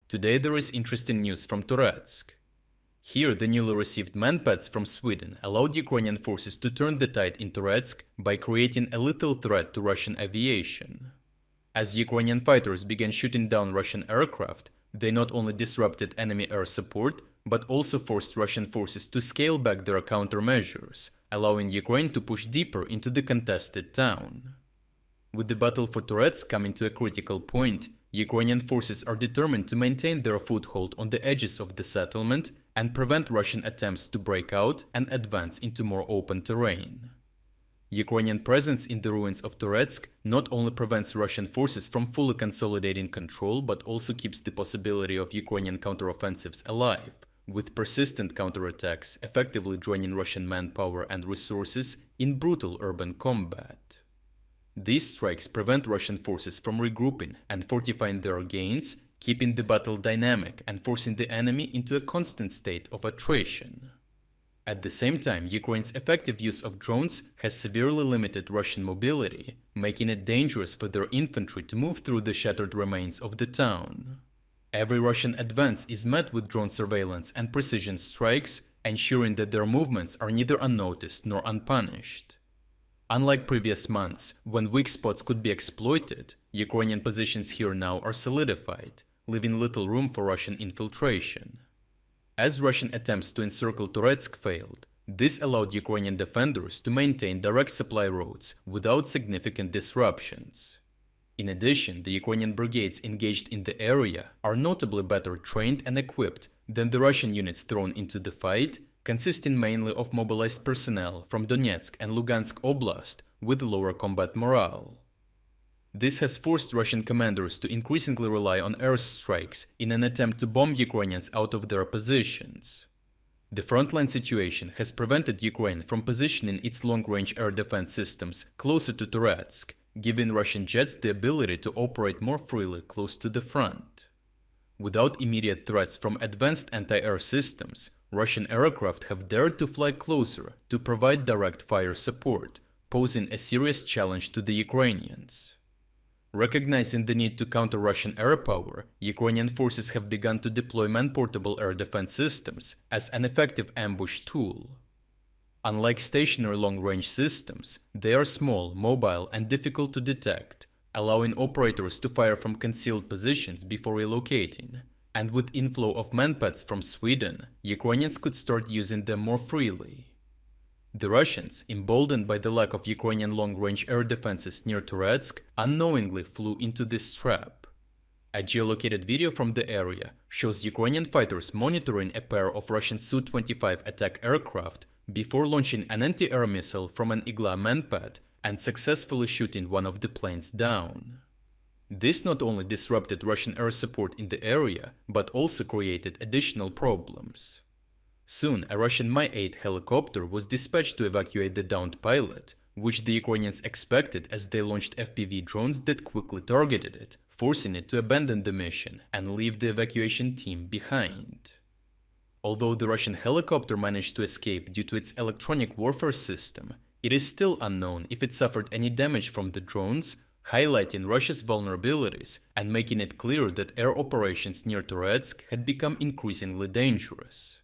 Today there is interesting news from Toretsk. Here, the newly received MANPADS from Sweden allowed Ukrainian forces to turn the tide in Toretsk by creating a lethal threat to Russian aviation. As Ukrainian fighters began shooting down Russian aircraft, they not only disrupted enemy air support, but also forced Russian forces to scale back their countermeasures, allowing Ukraine to push deeper into the contested town. With the battle for Toretsk coming to a critical point, Ukrainian forces are determined to maintain their foothold on the edges of the settlement and prevent Russian attempts to break out and advance into more open terrain. Ukrainian presence in the ruins of Toretsk not only prevents Russian forces from fully consolidating control, but also keeps the possibility of Ukrainian counteroffensives alive, with persistent counterattacks effectively draining Russian manpower and resources in brutal urban combat. These strikes prevent Russian forces from regrouping and fortifying their gains, keeping the battle dynamic and forcing the enemy into a constant state of attrition. At the same time, Ukraine's effective use of drones has severely limited Russian mobility, making it dangerous for their infantry to move through the shattered remains of the town. Every Russian advance is met with drone surveillance and precision strikes, ensuring that their movements are neither unnoticed nor unpunished. Unlike previous months, when weak spots could be exploited, Ukrainian positions here now are solidified, leaving little room for Russian infiltration. As Russian attempts to encircle Toretsk failed, this allowed Ukrainian defenders to maintain direct supply routes without significant disruptions. In addition, the Ukrainian brigades engaged in the area are notably better trained and equipped than the Russian units thrown into the fight, consisting mainly of mobilized personnel from Donetsk and Lugansk Oblast with lower combat morale. This has forced Russian commanders to increasingly rely on airstrikes in an attempt to bomb Ukrainians out of their positions. The frontline situation has prevented Ukraine from positioning its long-range air defense systems closer to Toretsk, giving Russian jets the ability to operate more freely close to the front. Without immediate threats from advanced anti-air systems, Russian aircraft have dared to fly closer to provide direct fire support, posing a serious challenge to the Ukrainians. Recognizing the need to counter Russian air power, Ukrainian forces have begun to deploy man-portable air defense systems as an effective ambush tool. Unlike stationary long-range systems, they are small, mobile, and difficult to detect, allowing operators to fire from concealed positions before relocating. And with inflow of MANPADS from Sweden, Ukrainians could start using them more freely. The Russians, emboldened by the lack of Ukrainian long-range air defenses near Toretsk, unknowingly flew into this trap. A geolocated video from the area shows Ukrainian fighters monitoring a pair of Russian Su-25 attack aircraft before launching an anti-air missile from an Igla MANPAD and successfully shooting one of the planes down. This not only disrupted Russian air support in the area, but also created additional problems. Soon, a Russian Mi-8 helicopter was dispatched to evacuate the downed pilot, which the Ukrainians expected as they launched FPV drones that quickly targeted it, forcing it to abandon the mission and leave the evacuation team behind. Although the Russian helicopter managed to escape due to its electronic warfare system, it is still unknown if it suffered any damage from the drones, highlighting Russia's vulnerabilities and making it clear that air operations near Toretsk had become increasingly dangerous.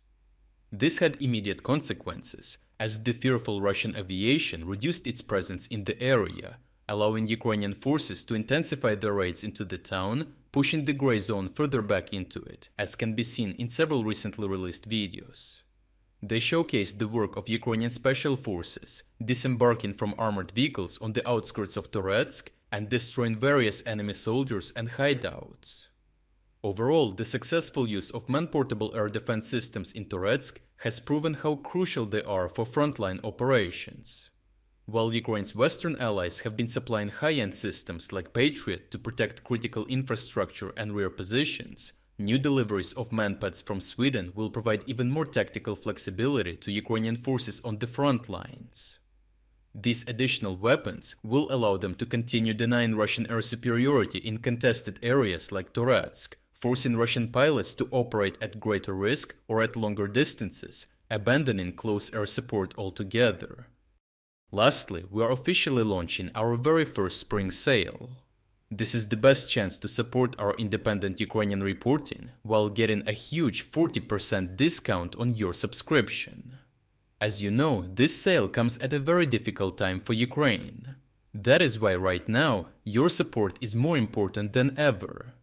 This had immediate consequences, as the fearful Russian aviation reduced its presence in the area, allowing Ukrainian forces to intensify their raids into the town, pushing the gray zone further back into it, as can be seen in several recently released videos. They showcased the work of Ukrainian special forces, disembarking from armored vehicles on the outskirts of Toretsk and destroying various enemy soldiers and hideouts. Overall, the successful use of man-portable air defense systems in Toretsk has proven how crucial they are for frontline operations. While Ukraine's Western allies have been supplying high-end systems like Patriot to protect critical infrastructure and rear positions, new deliveries of MANPADS from Sweden will provide even more tactical flexibility to Ukrainian forces on the front lines. These additional weapons will allow them to continue denying Russian air superiority in contested areas like Toretsk, forcing Russian pilots to operate at greater risk or at longer distances, abandoning close air support altogether. Lastly, we are officially launching our very first spring sale. This is the best chance to support our independent Ukrainian reporting while getting a huge 40% discount on your subscription. As you know, this sale comes at a very difficult time for Ukraine. That is why right now, your support is more important than ever.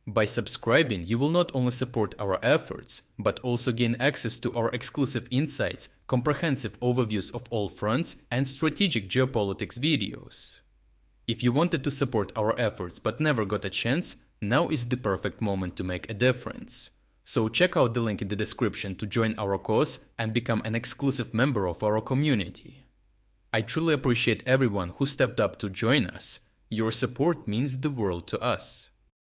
By subscribing, you will not only support our efforts, but also gain access to our exclusive insights, comprehensive overviews of all fronts, and strategic geopolitics videos. If you wanted to support our efforts but never got a chance, now is the perfect moment to make a difference. So check out the link in the description to join our cause and become an exclusive member of our community. I truly appreciate everyone who stepped up to join us. Your support means the world to us.